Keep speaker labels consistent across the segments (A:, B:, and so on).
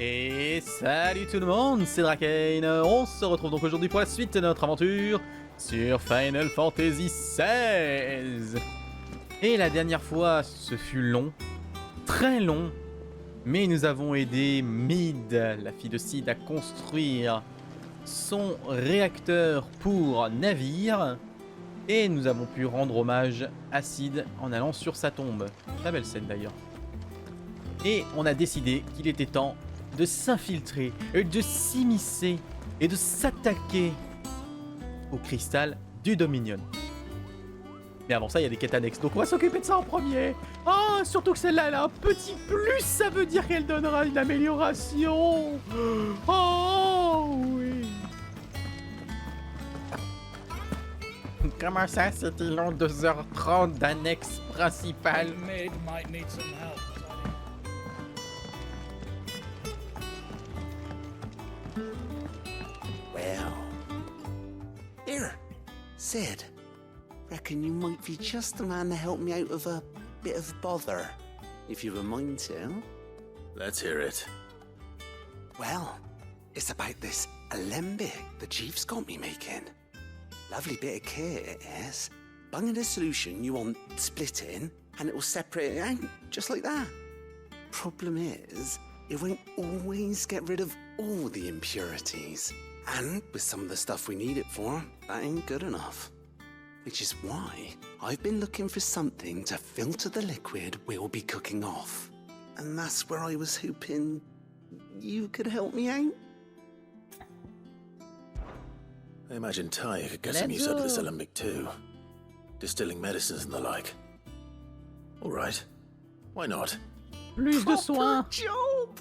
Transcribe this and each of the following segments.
A: Et salut tout le monde, c'est Drakaïne. On se retrouve donc aujourd'hui pour la suite de notre aventure sur Final Fantasy XVI. Et la dernière fois, ce fut long, très long, mais nous avons aidé Mid, la fille de Sid, à construire son réacteur pour navire. Et nous avons pu rendre hommage à Sid en allant sur sa tombe. Très belle scène d'ailleurs. Et on a décidé qu'il était temps de s'infiltrer, de s'immiscer et de s'attaquer au cristal du Dominion. Mais avant ça, il y a des quêtes annexes, donc on va s'occuper de ça en premier. Ah, surtout que celle-là, elle a un petit plus, ça veut dire qu'elle donnera une amélioration. Oh, oui. Comment ça, c'était long, 2h30 d'annexe principale.
B: Well, here, Sid. Reckon you might be just the man to help me out of a bit of bother, if you've a mind to.
C: Let's hear it.
B: Well, it's about this alembic the chief's got me making. Lovely bit of kit it is. Bung in a solution you want splitting, and it will separate it out, just like that. Problem is, it won't always get rid of all the impurities. And with some of the stuff we need it for, that ain't good enough. Which is why I've been looking for something to filter the liquid we'll be cooking off. And that's where I was hoping you could help me out.
C: I imagine Ty could get some use out of this alembic too. Distilling medicines and the like. Alright, why not?
A: Plus de soins.
B: Job!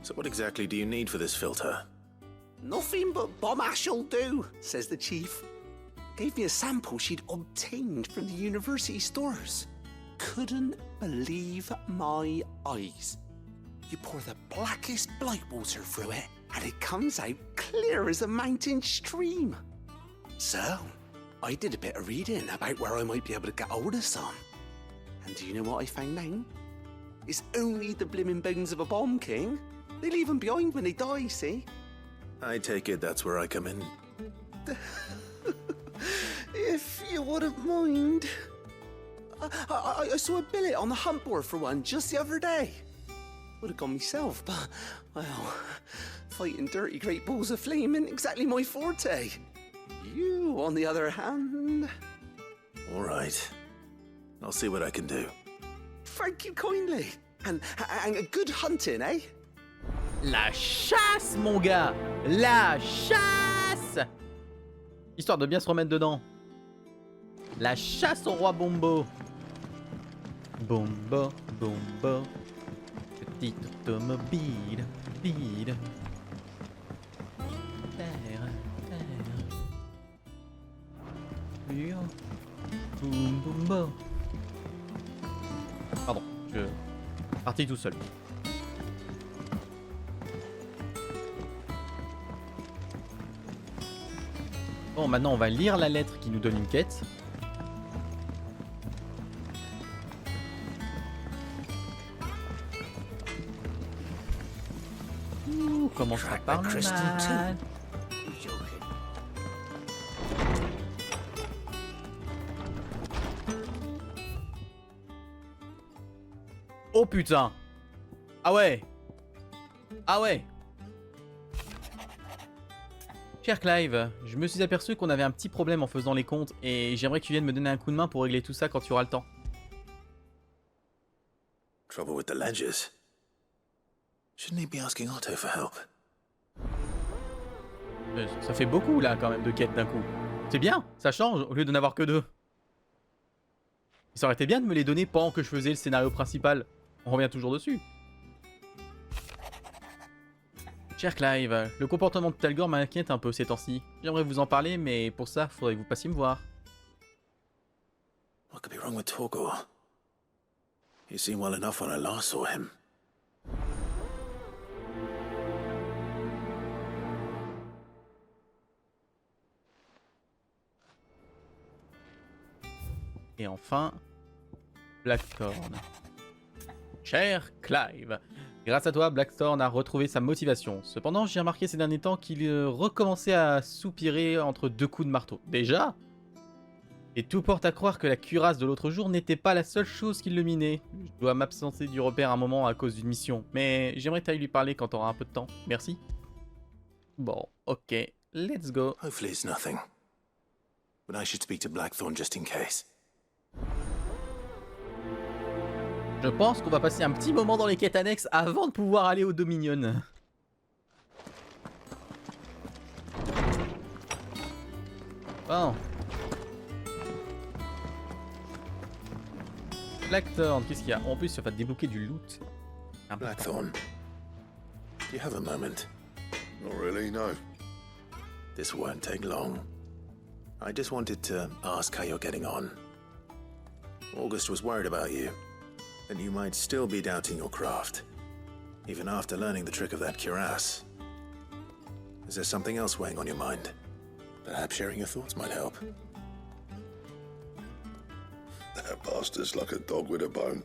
C: So what exactly do you need for this filter?
B: Nothing but bomb ash'll do, says the chief. Gave me a sample she'd obtained from the university stores. Couldn't believe my eyes. You pour the blackest blight water through it, and it comes out clear as a mountain stream. So, I did a bit of reading about where I might be able to get hold of some. And do you know what I found out? It's only the blimmin' bones of a bomb king. They leave them behind when they die, see?
C: I take it that's where I come in.
B: If you wouldn't mind. I saw a billet on the hunt board for one just the other day. Would have gone myself, but, well, fighting dirty great balls of flame isn't exactly my forte. You, on the other hand...
C: Alright. I'll see what I can do.
B: Thank you kindly. And good hunting, eh?
A: La chasse, mon gars! La chasse! Histoire de bien se remettre dedans. La chasse au roi Bombo. Bombo, Bombo. Petite automobile, vide. Terre, terre. Yo. Boum, Bombo. Pardon, je... Parti tout seul. Bon, maintenant on va lire la lettre qui nous donne une quête. Ouh, comment ça parle mal. Oh putain. Ah ouais. Ah ouais. Cher Clive, je me suis aperçu qu'on avait un petit problème en faisant les comptes et j'aimerais que tu viennes me donner un coup de main pour régler tout ça quand tu auras le temps.
C: Trouble with the ledgers. Shouldn't he be asking Otto for help?
A: Ça fait beaucoup là quand même de quêtes d'un coup. C'est bien, ça change au lieu de n'avoir que deux. Ça aurait été bien de me les donner pendant que je faisais le scénario principal. On revient toujours dessus. Cher Clive, le comportement de Talgor m'inquiète un peu ces temps-ci. J'aimerais vous en parler, mais pour ça, faudrait que vous passiez me voir.
C: What could be wrong with Torgor? He seemed well enough when I last saw him.
A: Et enfin, Blackthorn. Cher Clive, Grâce à toi, Blackthorn a retrouvé sa motivation. Cependant, j'ai remarqué ces derniers temps qu'il recommençait à soupirer entre 2 coups de marteau. Déjà? Et tout porte à croire que la cuirasse de l'autre jour n'était pas la seule chose qui le minait. Je dois m'absenter du repère un moment à cause d'une mission, mais j'aimerais que tu ailles lui parler quand tu auras un peu de temps. Merci. Bon, ok, let's go.
C: Hopefully it's nothing. But I should speak to Blackthorn just in case.
A: Je pense qu'on va passer un petit moment dans les quêtes annexes avant de pouvoir aller au Dominion. Bon. Blackthorn, qu'est-ce qu'il y a? En plus, ça va débloquer du loot.
C: Blackthorn, do you have a moment?
D: Not really, no.
C: This won't take long. I just wanted to ask how you're getting on. August was worried about you, and you might still be doubting your craft, even after learning the trick of that cuirass. Is there something else weighing on your mind? Perhaps sharing your thoughts might help.
D: That bastard's like a dog with a bone.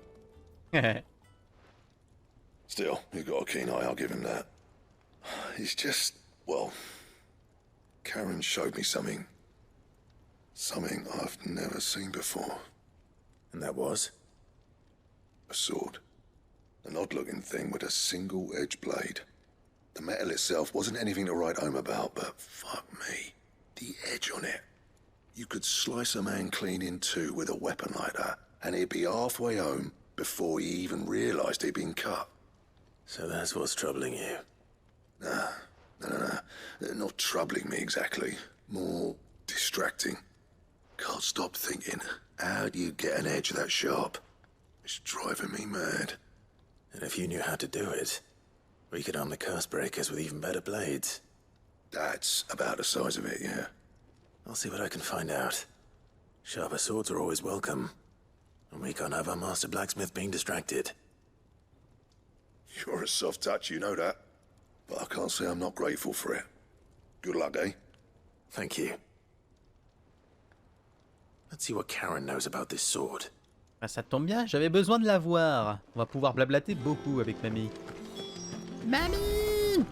D: Still, you've got a keen eye, I'll give him that. He's just, well, Karen showed me something. Something I've never seen before.
C: And that was?
D: A sword. An odd-looking thing with a single-edged blade. The metal itself wasn't anything to write home about, but fuck me. The edge on it. You could slice a man clean in two with a weapon like that, and he'd be halfway home before he even realised he'd been cut.
C: So that's what's troubling you.
D: No. Not troubling me exactly. More distracting. Can't stop thinking, how do you get an edge that sharp? It's driving me mad.
C: And if you knew how to do it, we could arm the curse breakers with even better blades.
D: That's about the size of it, yeah.
C: I'll see what I can find out. Sharper swords are always welcome. And we can't have our master blacksmith being distracted.
D: You're a soft touch, you know that. But I can't say I'm not grateful for it. Good luck, eh?
C: Thank you. Let's see what Karen knows about this sword.
A: Ah, ça tombe bien, j'avais besoin de la voir. On va pouvoir blablater beaucoup avec mamie. Mamie!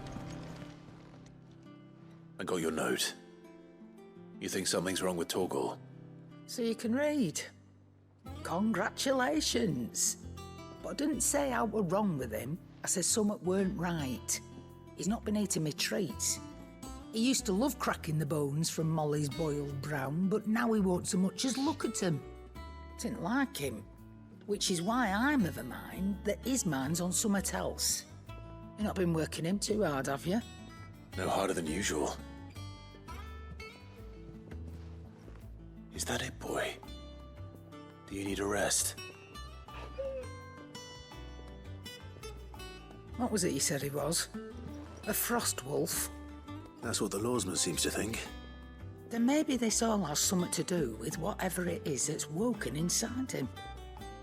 C: I got your note. You think something's wrong with Torgal?
E: So you can read. Congratulations. But I didn't say I were wrong with him. I said something weren't right. He's not been eating me treats. He used to love cracking the bones from Molly's boiled brown, but now he won't so much as look at them. Didn't like him. Which is why I'm of a mind that his mind's on something else. You've not been working him too hard, have you?
C: No harder than usual. Is that it, boy? Do you need a rest?
E: What was it you said he was? A frost wolf?
C: That's what the lawsman seems to think.
E: Then maybe this all has something to do with whatever it is that's woken inside him.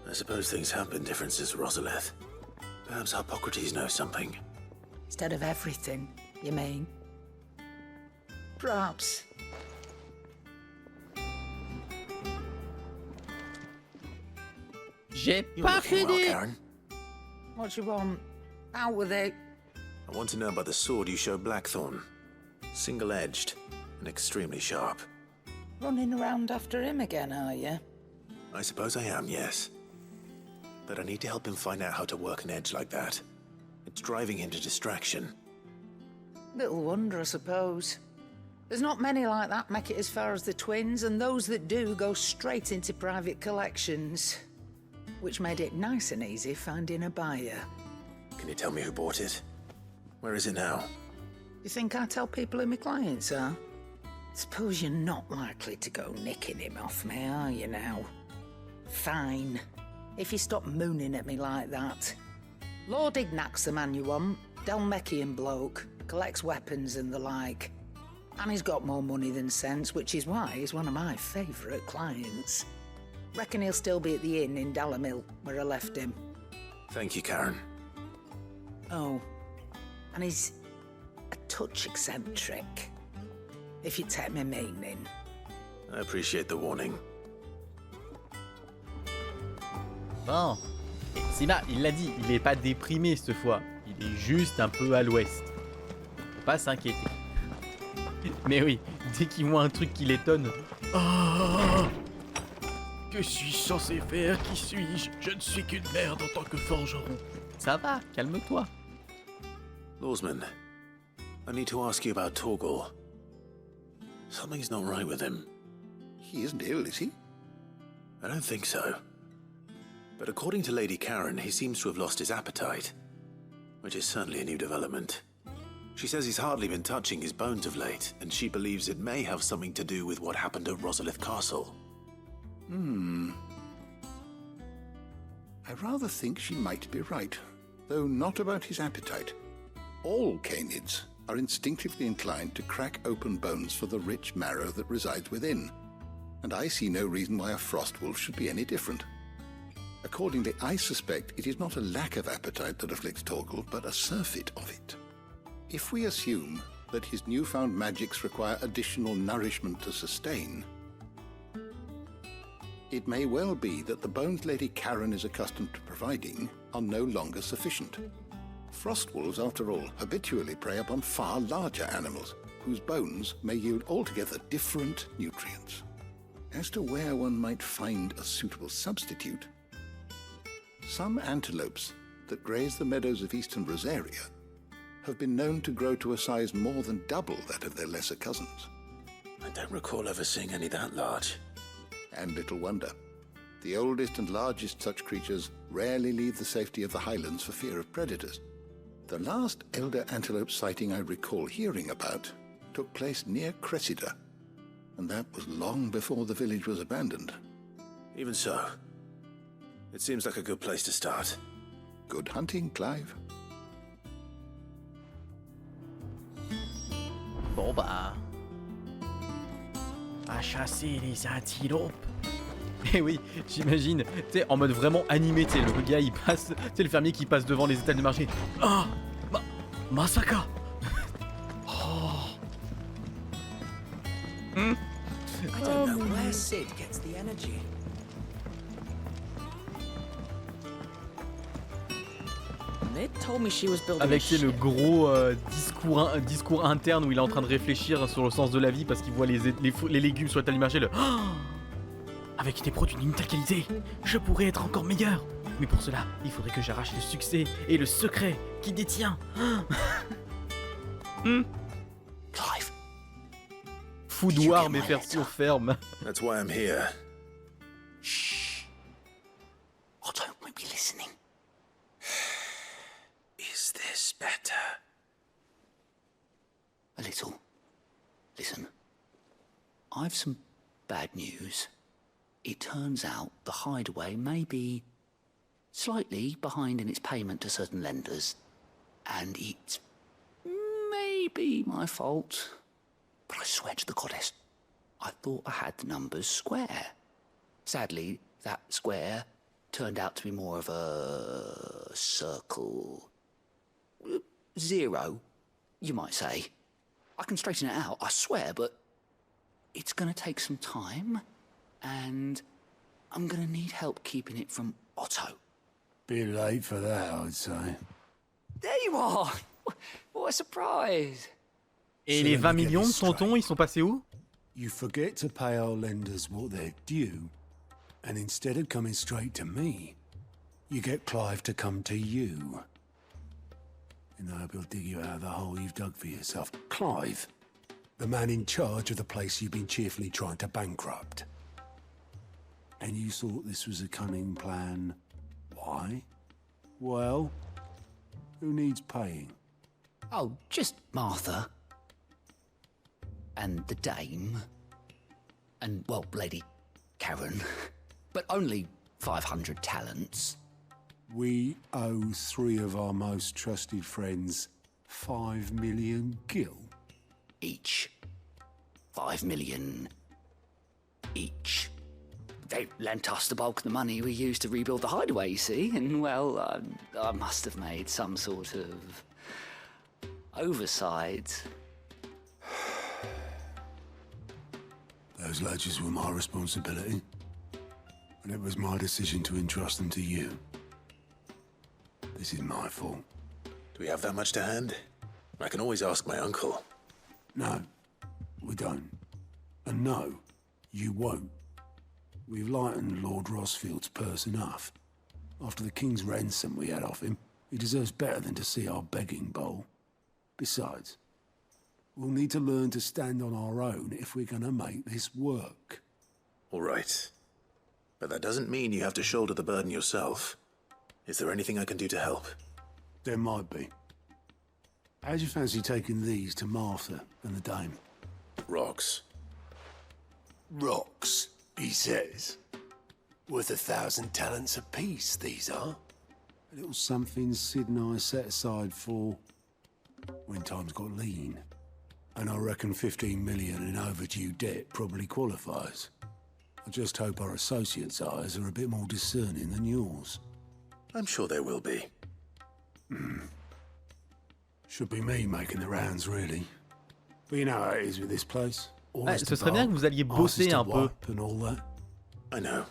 C: I suppose things have been different since Rosalith. Perhaps Hippocrates knows something.
E: Instead of everything, you mean? Perhaps.
A: J'ai
C: You're
A: pas
C: looking well,
A: fini!
C: Karen.
E: What do you want? Out with it.
C: I want to know about the sword you showed Blackthorn. Single-edged and extremely sharp.
E: Running around after him again, are you?
C: I suppose I am, yes. But I need to help him find out how to work an edge like that. It's driving him to distraction.
E: Little wonder, I suppose. There's not many like that make it as far as the twins, and those that do go straight into private collections. Which made it nice and easy finding a buyer.
C: Can you tell me who bought it? Where is it now?
E: You think I tell people who my clients are? Suppose you're not likely to go nicking him off me, are you now? Fine. If you stop mooning at me like that. Lord Ignac's the man you want. Dalmekian bloke. Collects weapons and the like. And he's got more money than sense, which is why he's one of my favourite clients. Reckon he'll still be at the inn in Dalamil, where I left him.
C: Thank you, Karen.
E: Oh, and he's a touch eccentric, if you take my meaning.
C: I appreciate the warning.
A: Bon. Et Sima, il l'a dit, il est pas déprimé cette fois. est juste un peu à l'ouest. Faut pas s'inquiéter. Mais oui, dès qu'ils voient un truc qui l'étonne... Oh, que suis-je censé faire? Qui suis-je? Je ne suis qu'une merde en tant que forgeron. Ça va, calme-toi.
C: Lawsman, I need to ask you about Torgal. Something's not right with him.
D: He isn't ill, is he?
C: I don't think so. But according to Lady Karen, he seems to have lost his appetite, which is certainly a new development. She says he's hardly been touching his bones of late, and she believes it may have something to do with what happened at Rosalith Castle.
D: I rather think she might be right, though not about his appetite. All canids are instinctively inclined to crack open bones for the rich marrow that resides within, and I see no reason why a frost wolf should be any different. Accordingly, I suspect it is not a lack of appetite that afflicts Torgal, but a surfeit of it. If we assume that his newfound magics require additional nourishment to sustain, it may well be that the bones Lady Karen is accustomed to providing are no longer sufficient. Frost wolves, after all, habitually prey upon far larger animals, whose bones may yield altogether different nutrients. As to where one might find a suitable substitute, some antelopes that graze the meadows of eastern Rosaria have been known to grow to a size more than double that of their lesser cousins.
C: I don't recall ever seeing any that large.
D: And little wonder. The oldest and largest such creatures rarely leave the safety of the highlands for fear of predators. The last elder antelope sighting I recall hearing about took place near Cressida, and that was long before the village was abandoned.
C: Even so, it seems like a good place to start.
D: Good hunting, Clive.
A: Bon bah... à chasser les antilopes. Et oui, j'imagine, tu sais, en mode vraiment animé, tu sais, le gars il passe, tu sais, le fermier qui passe devant les étals de marché. Ah, Masaka. Oh.
E: I don't know where Sid gets the energy. They told me she was building
A: Avec
E: a
A: tu sais, le
E: ship.
A: gros discours interne où il est en train de réfléchir sur le sens de la vie parce qu'il voit les légumes sur l'étal du marché. Oh, avec des produits d'une telle qualité, je pourrais être encore meilleur. Mais pour cela, il faudrait que j'arrache le succès et le secret qui détient.
B: Clive,
A: Foudoir mes versions fermes.
C: That's why I'm here.
B: shh. Otto might be listening.
C: Is this better?
B: A little. Listen, I've some bad news. It turns out the hideaway may be slightly behind in its payment to certain lenders, and it's maybe my fault. But I swear to the goddess, I thought I had the numbers square. Sadly, that square turned out to be more of a circle. 0, you might say. I can straighten it out, I swear, but it's gonna take some time, and I'm gonna need help keeping it from Otto.
F: Bit late for that, I'd say.
B: There you are! What a surprise!
A: Et les 20 millions de tontons, ils sont passés où?
F: You forget to pay our lenders what they're due, and instead of coming straight to me, you get Clive to come to you. And I hope he'll dig you out of the hole you've dug for yourself. Clive, the man in charge of the place you've been cheerfully trying to bankrupt. And you thought this was a cunning plan. Why? Well, who needs paying?
B: Oh, just Martha. And the dame. And, well, Lady Karen. But only 500 talents.
F: We owe 3 of our most trusted friends 5 million gil.
B: Each. 5 million each. They lent us the bulk of the money we used to rebuild the hideaway, you see, and, well, I must have made some sort of oversight.
F: Those ledgers were my responsibility, and it was my decision to entrust them to you. This is my fault.
C: Do we have that much to hand? I can always ask my uncle.
F: No, we don't. And no, you won't. We've lightened Lord Rosfield's purse enough. After the king's ransom we had off him, he deserves better than to see our begging bowl. Besides, we'll need to learn to stand on our own if we're gonna make this work.
C: All right. But that doesn't mean you have to shoulder the burden yourself. Is there anything I can do to help?
F: There might be. How'd you fancy taking these to Martha and the dame?
C: Rocks.
G: Rocks, he says. Worth 1,000 talents apiece, these are.
F: A little something Sid and I set aside for when times got lean. And I reckon 15 million in overdue debt probably qualifies. I just hope our associates' eyes are a bit more discerning than yours.
C: I'm sure there will be.
F: Should be me making the rounds, really. But you know how it is with this place.
A: Ouais, ce serait bien que vous alliez bosser un peu.
F: And all that.
C: I know.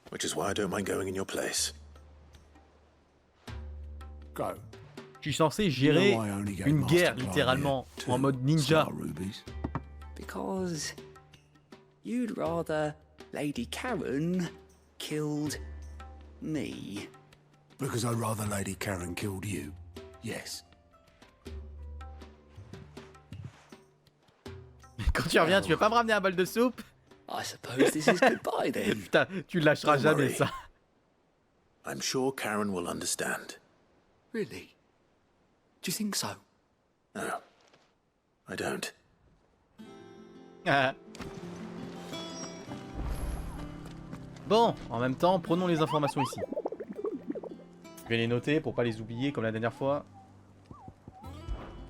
C: Which is why I don't mind going in your place.
F: Go.
A: Je suis censé gérer une guerre, littéralement, en mode ninja.
B: Because you'd rather Lady Karen killed me.
F: Because I'd rather Lady Karen killed you. Yes.
A: Quand tu reviens, tu veux pas me ramener un bol de soupe?
B: I suppose this is goodbye then.
A: Putain, tu lâcheras
C: Don't
A: jamais
C: worry.
A: ça.
C: I'm sure Karen will understand.
B: Really? Do you think so?
C: No, I don't.
A: Ah. Bon, en même temps, prenons les informations ici. Je vais les noter pour pas les oublier comme la dernière fois.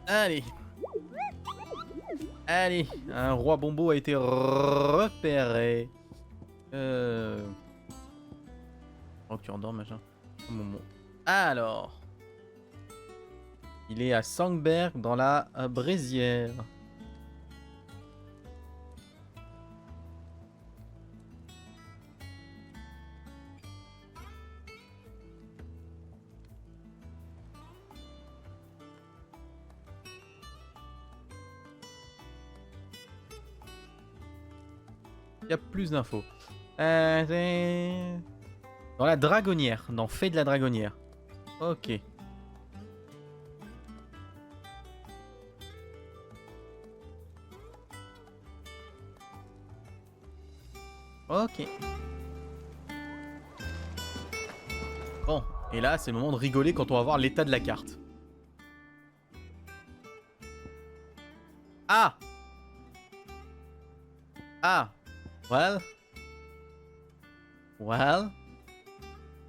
A: Allez. Allez, un roi bombo a été repéré. Oh, tu endors, machin. Alors. Il est à Sangberg dans la Brésière. Il y a plus d'infos. Dans la Dragonnière, dans Fait de la Dragonnière. Ok. Ok. Bon, et là c'est le moment de rigoler quand on va voir l'état de la carte. Ah! Ah! Well,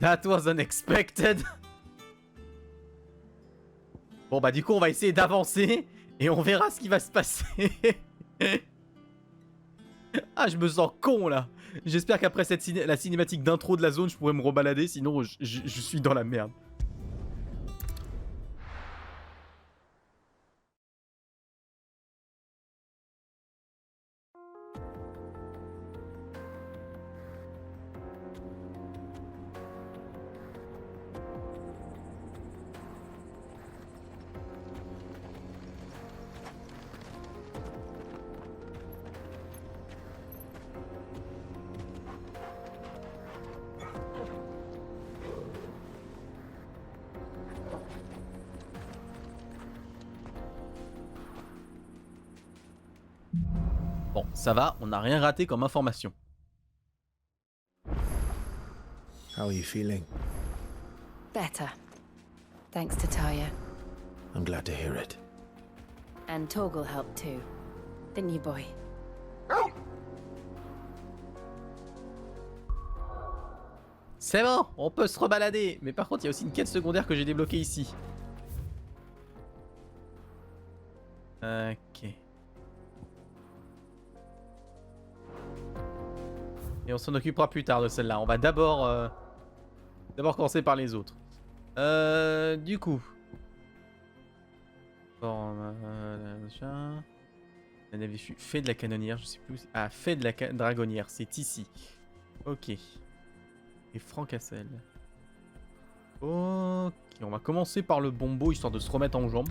A: that was unexpected. Bon bah du coup on va essayer d'avancer et on verra ce qui va se passer. Ah, je me sens con là. J'espère qu'après la cinématique d'intro de la zone je pourrais me rebalader, sinon je suis dans la merde. Bon, ça va, on n'a rien raté comme information.
C: How are you feeling?
H: Better. Thanks to Taya.
C: I'm glad to hear it.
H: And Torgal helped too. Didn't you, boy?
A: C'est bon, on peut se rebalader. Mais par contre, il y a aussi une quête secondaire que j'ai débloquée ici. Ok. Et on s'en occupera plus tard de celle-là. On va d'abord commencer par les autres. Du coup. On avait fait de la canonnière, je sais plus. Ah, fait de la dragonnière, c'est ici. Ok. Et Francassel. Ok, on va commencer par le bombo histoire de se remettre en jambes.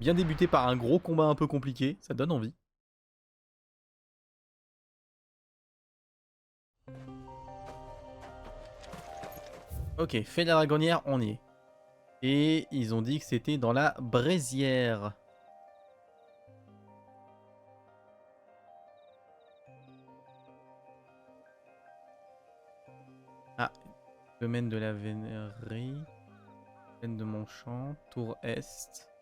A: Bien débuter par un gros combat un peu compliqué, ça donne envie. Ok, fait de la dragonnière, on y est. Et ils ont dit que c'était dans la braisière. Ah, domaine de la vénérie. Plaine de Montchamp, tour est.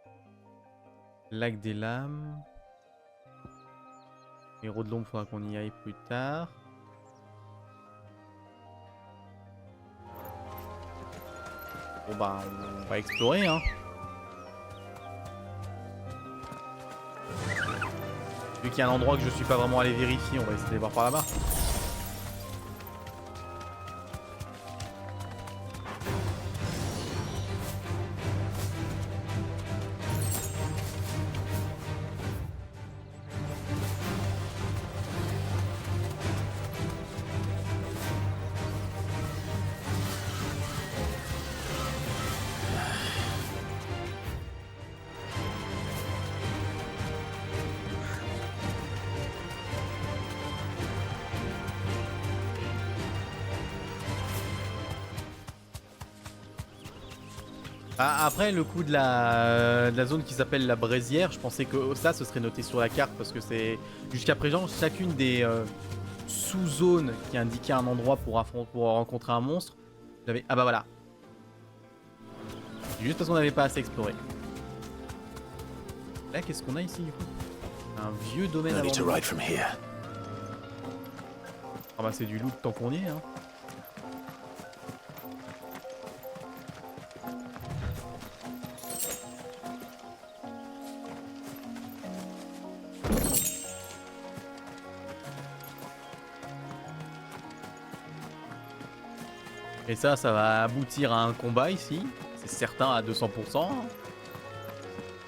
A: Lac des lames. Héros de l'ombre, faudra qu'on y aille plus tard. Bon bah on va explorer hein. Vu qu'il y a un endroit que je suis pas vraiment allé vérifier, on va essayer de voir par là-bas. Après le coup de la zone qui s'appelle la braisière, je pensais que ça ce serait noté sur la carte parce que c'est jusqu'à présent chacune des sous-zones qui indiquaient un endroit pour rencontrer un monstre. J'avais ah bah voilà. Juste parce qu'on n'avait pas assez exploré. Là qu'est-ce qu'on a ici du coup? Un vieux domaine abandonné. Ah bah c'est du loot tant qu'on y est hein. Et ça va aboutir à un combat ici, c'est certain à 200%.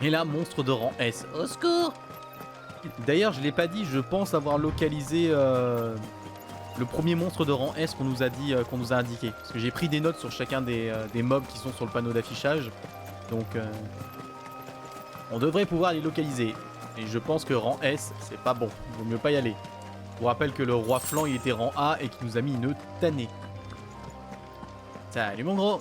A: Et là, monstre de rang S. Au secours! D'ailleurs, je l'ai pas dit, je pense avoir localisé le premier monstre de rang S qu'on nous a dit, qu'on nous a indiqué. Parce que j'ai pris des notes sur chacun des mobs qui sont sur le panneau d'affichage. Donc, on devrait pouvoir les localiser. Et je pense que rang S, c'est pas bon. Il vaut mieux pas y aller. Je vous rappelle que le roi flanc, il était rang A et qu'il nous a mis une tannée. Salut mon gros.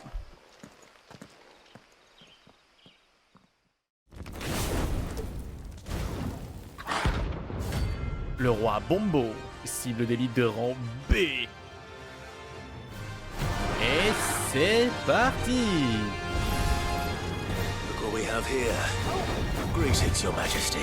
A: Le roi Bombo, cible d'élite de rang B. Et c'est parti.
G: Look what we have here. Greetings, Your Majesty.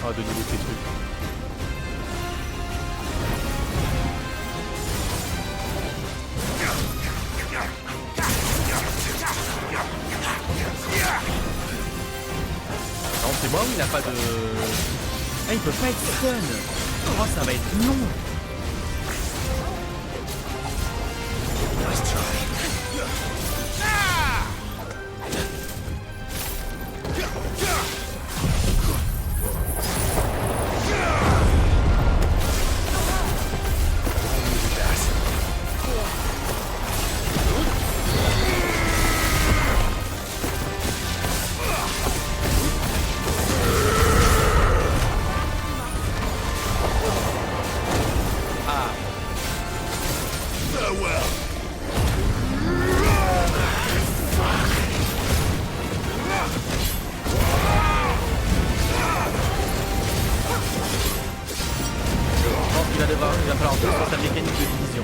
A: Oh, de nouveau ces trucs. Non, c'est moi ou il a pas de... Ah, il peut pas être stun. Oh, ça va être long.
G: Nice try.
A: Il va falloir faire sa mécanique de division.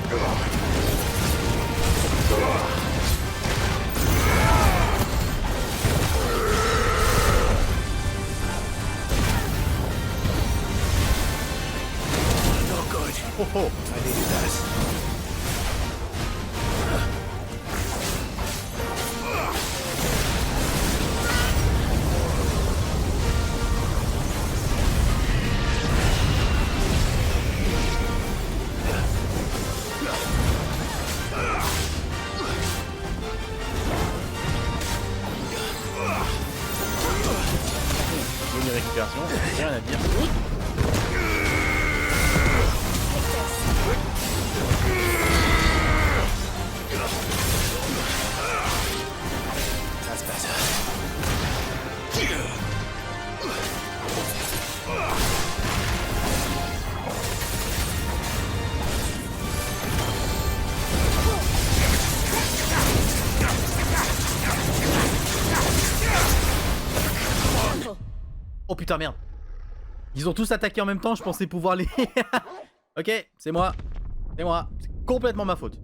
G: Not good.
A: Oh oh.
G: I needed that. That's better.
A: Oh putain, merde. Ils ont tous attaqué en même temps, je pensais pouvoir les... Ok, c'est moi. C'est moi. C'est complètement ma faute.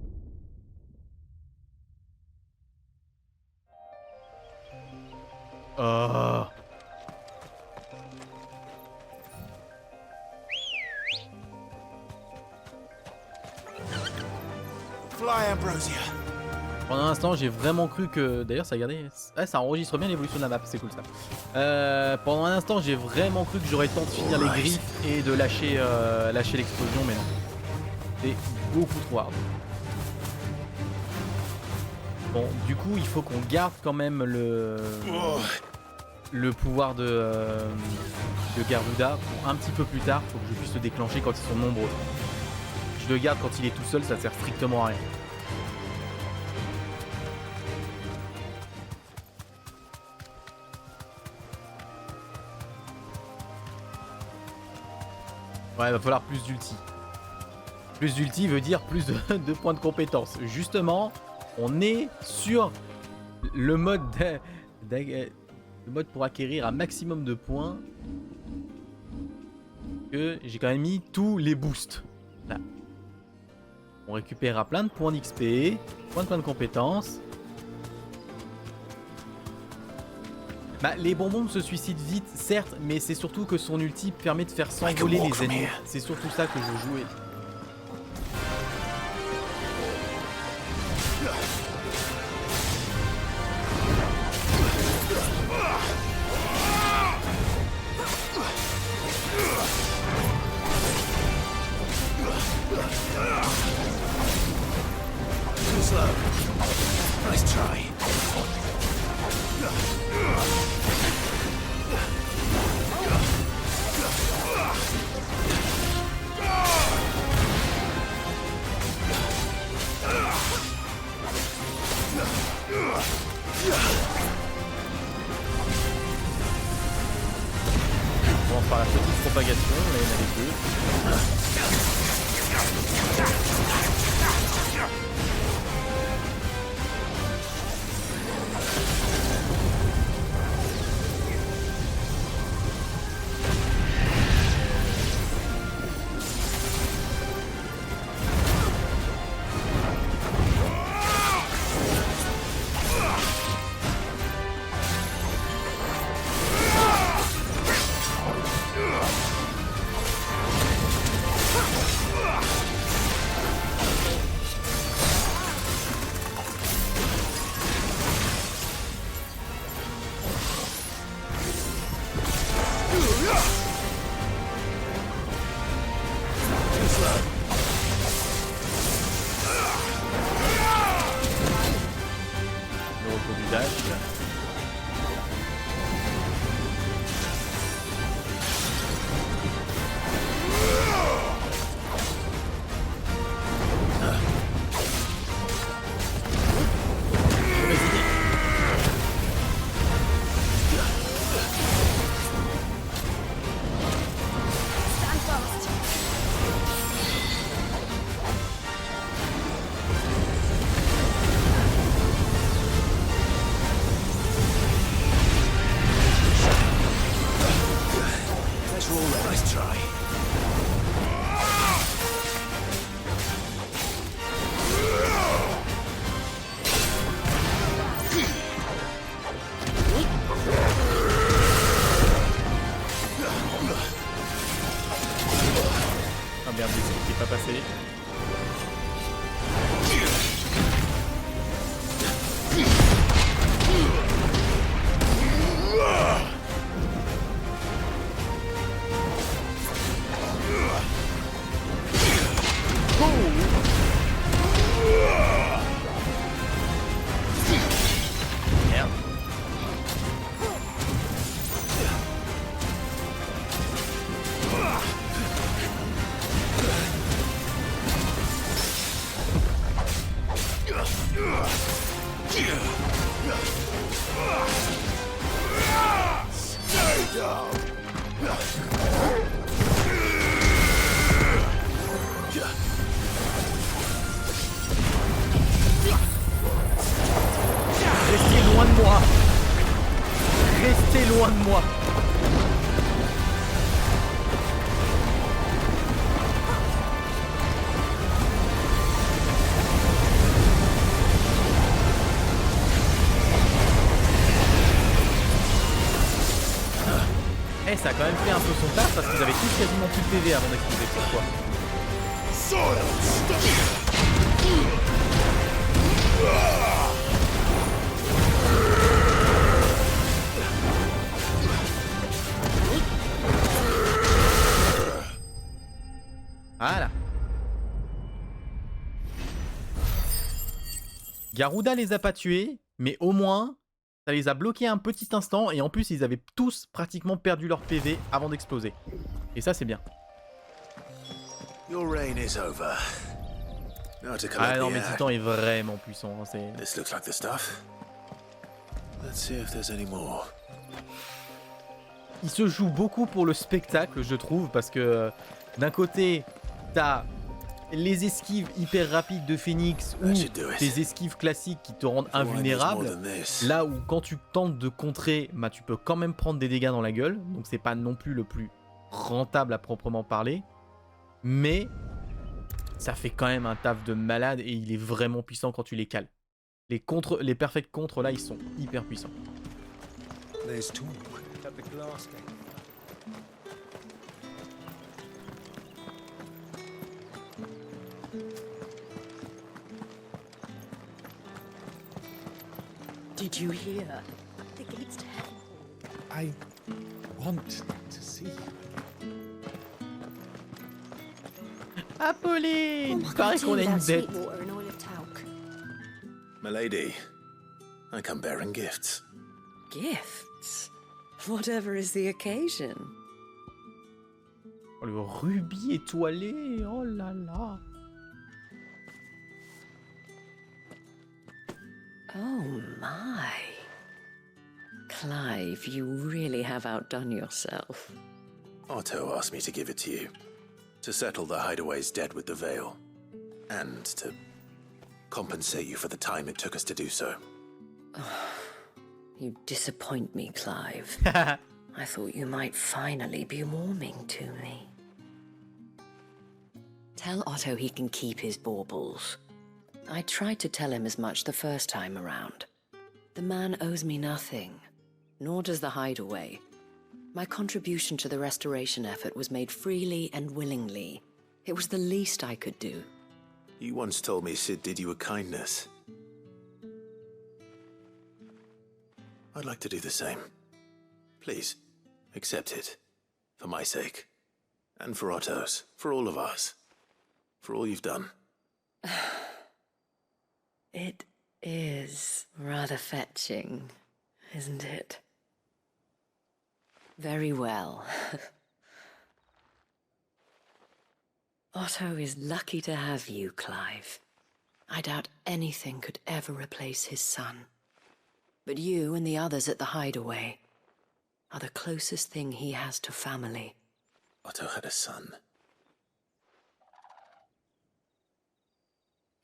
A: Oh.
G: Fly, Ambrosia.
A: Pendant un instant, j'ai vraiment cru que... D'ailleurs, ça regardez... Ah, ça enregistre bien l'évolution de la map, c'est cool ça. Pendant un instant, j'ai vraiment cru que j'aurais le temps de finir les griffes et de lâcher l'explosion, mais non. C'est beaucoup trop hard. Bon, du coup, il faut qu'on garde quand même le pouvoir de Garuda pour un petit peu plus tard, pour que je puisse le déclencher quand ils sont nombreux. Je le garde quand il est tout seul, ça sert strictement à rien. Ouais, il va falloir plus d'ulti. Plus d'ulti veut dire plus de points de compétence. Justement, on est sur le mode pour acquérir un maximum de points. Que j'ai quand même mis tous les boosts. Là. On récupérera plein de points d'XP, points de compétences. Bah, les bonbons se suicident vite, certes, mais c'est surtout que son ulti permet de faire s'envoler les ennemis. C'est surtout ça que je jouais.
G: Too slow. Nice try.
A: On commence par la petite propagation, là il y en avait deux. Le retour du dash.
G: Nice try.
A: Ah merde, il n'est pas passé. Merde. Eh, ça a quand même fait un peu son taf parce qu'ils avaient tous quasiment plus de PV avant d'exploser cette fois. Voilà. Garuda les a pas tués, mais au moins, ça les a bloqués un petit instant et en plus, ils avaient tous pratiquement perdu leur PV avant d'exploser. Et ça, c'est bien.
C: Your reign is over. Now to
A: Ah
C: collect
A: non,
C: the
A: mais
C: air.
A: Titan est vraiment puissant. Hein, c'est...
C: This looks like the stuff. Let's see if there's any more.
A: Il se joue beaucoup pour le spectacle, je trouve, parce que d'un côté, t'as les esquives hyper rapides de Phoenix ou tes esquives classiques qui te rendent invulnérable. Là où quand tu tentes de contrer, bah, tu peux quand même prendre des dégâts dans la gueule. Donc c'est pas non plus le plus rentable à proprement parler. Mais ça fait quand même un taf de malade et il est vraiment puissant quand tu les cales. Les perfects contres là, ils sont hyper puissants.
G: There's talk at the glass gate.
I: Did you hear? The gates to heaven.
G: I want to see you.
A: Apolline, il paraît qu'on a une bête.
C: Milady, I come bearing gifts.
I: Gifts? Whatever is the occasion.
A: Oh, le rubis étoilé, oh là là.
I: Oh my. Clive, you really have outdone yourself.
C: Otto asked me to give it to you. To settle the hideaway's debt with the Veil. And to compensate you for the time it took us to do so.
I: You disappoint me, Clive. I thought you might finally be warming to me. Tell Otto he can keep his baubles. I tried to tell him as much the first time around. The man owes me nothing, nor does the hideaway. My contribution to the restoration effort was made freely and willingly. It was the least I could do.
C: You once told me Sid did you a kindness. I'd like to do the same. Please, accept it. For my sake. And for Otto's. For all of us. For all you've done.
I: It is rather fetching, isn't it? Very well. Otto is lucky to have you, Clive. I doubt anything could ever replace his son. But you and the others at the hideaway are the closest thing he has to family.
C: Otto had a son.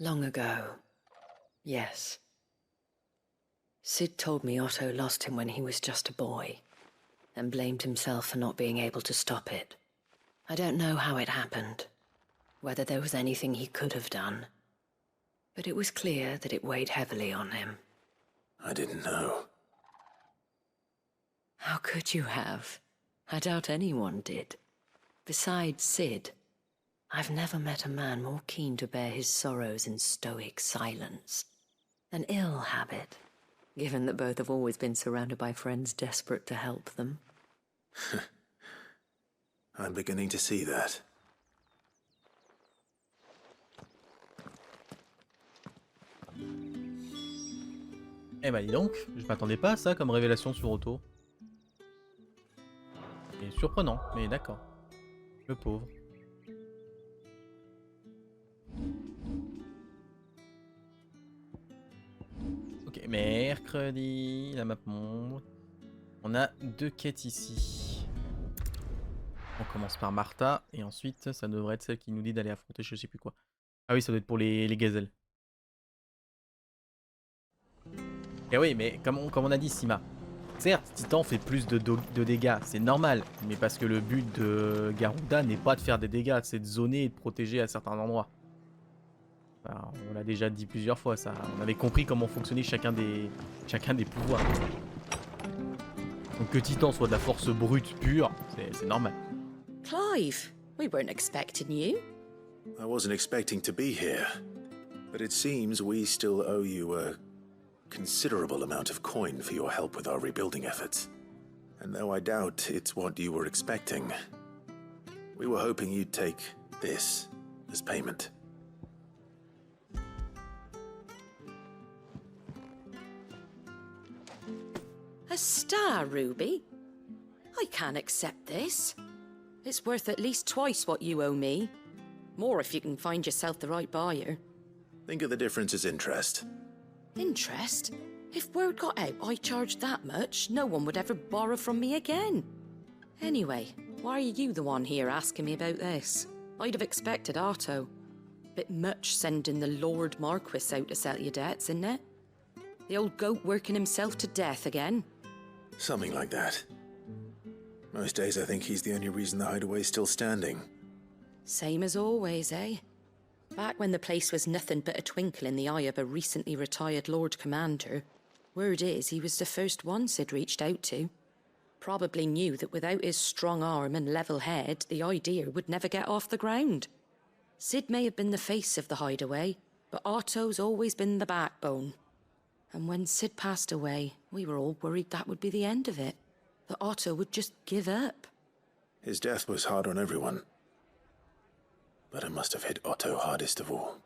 I: Long ago, yes. Sid told me Otto lost him when he was just a boy, and blamed himself for not being able to stop it. I don't know how it happened, whether there was anything he could have done, but it was clear that it weighed heavily on him.
C: I didn't know.
I: How could you have? I doubt anyone did. Besides Sid, I've never met a man more keen to bear his sorrows in stoic silence. An ill habit, given that both have always been surrounded by friends desperate to help them.
C: I'm beginning to see that.
A: Eh bah dis donc, je m'attendais pas à ça comme révélation sur Otto. C'est surprenant, mais d'accord. Le pauvre. Ok, mercredi, la map monde. On a 2 quêtes ici. On commence par Martha, et ensuite ça devrait être celle qui nous dit d'aller affronter je sais plus quoi. Ah oui, ça doit être pour les gazelles. Et oui, mais comme on a dit, Sima, certes, Titan fait plus de dégâts, c'est normal, mais parce que le but de Garuda n'est pas de faire des dégâts, c'est de zoner et de protéger à certains endroits. Enfin, on l'a déjà dit plusieurs fois, ça. On avait compris comment fonctionnait chacun des pouvoirs. Donc que Titan soit de la force brute pure, c'est normal.
I: Clive, we weren't expecting you.
C: I wasn't expecting to be here, but it seems we still owe you a considerable amount of coin for your help with our rebuilding efforts. And though I doubt it's what you were expecting, we were hoping you'd take this as payment.
I: A star ruby? I can't accept this. It's worth at least twice what you owe me. More if you can find yourself the right buyer.
C: Think of the difference as interest.
I: Interest? If word got out I charged that much, no one would ever borrow from me again. Anyway, why are you the one here asking me about this? I'd have expected Otto. Bit much sending the Lord Marquis out to settle your debts, isn't it? The old goat working himself to death again.
C: Something like that. Most days I think he's the only reason the hideaway's still standing.
I: Same as always, eh? Back when the place was nothing but a twinkle in the eye of a recently retired Lord Commander, word is he was the first one Sid reached out to. Probably knew that without his strong arm and level head, the idea would never get off the ground. Sid may have been the face of the hideaway, but Otto's always been the backbone. And when Sid passed away, we were all worried that would be the end of it. That Otto would just give up.
C: His death was hard on everyone. But it must have hit Otto hardest of all.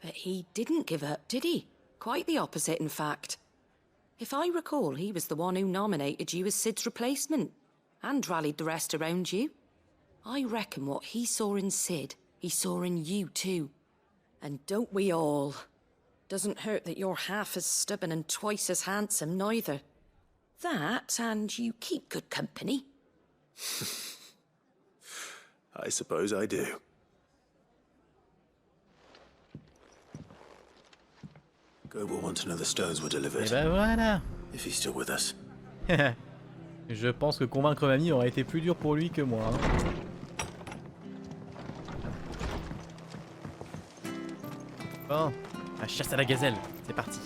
I: But he didn't give up, did he? Quite the opposite, in fact. If I recall, he was the one who nominated you as Sid's replacement, and rallied the rest around you. I reckon what he saw in Sid, he saw in you too. And don't we all? Doesn't hurt that you're half as stubborn and twice as handsome, neither. That, and you keep good company.
C: I suppose I do. Go will want to know the stones were delivered.
A: Et ben voilà.
C: If he's still with us.
A: Je pense que convaincre mamie aurait été plus dur pour lui que moi. Bon, la chasse à la gazelle, c'est parti.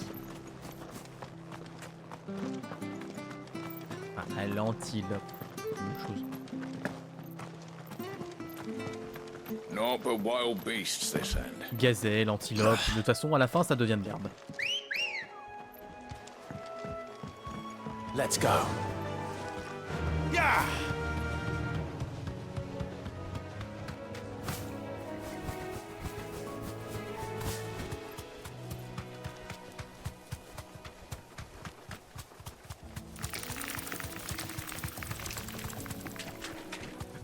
A: Ah, à l'antilope, une chose.
J: Not but wild beasts this end.
A: Gazelle, antilope, de toute façon à la fin ça devient de l'herbe.
G: Let's go. Yeah!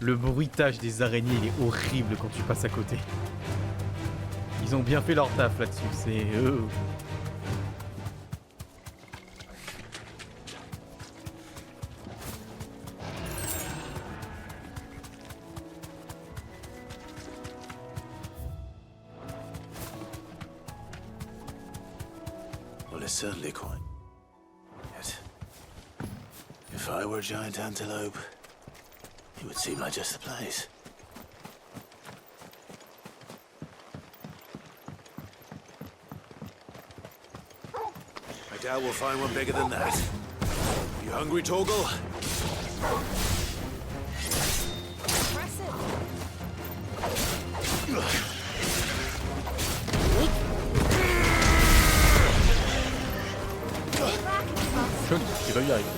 A: Le bruitage des araignées il est horrible quand tu passes à côté. Ils ont bien fait leur taf là-dessus, c'est eux.
C: Well, it's certainly quite. Yet, if I were a giant antelope, it would seem like just the place. I doubt we'll find one bigger than that. You hungry, Torgal?
A: Joli, il va y arriver.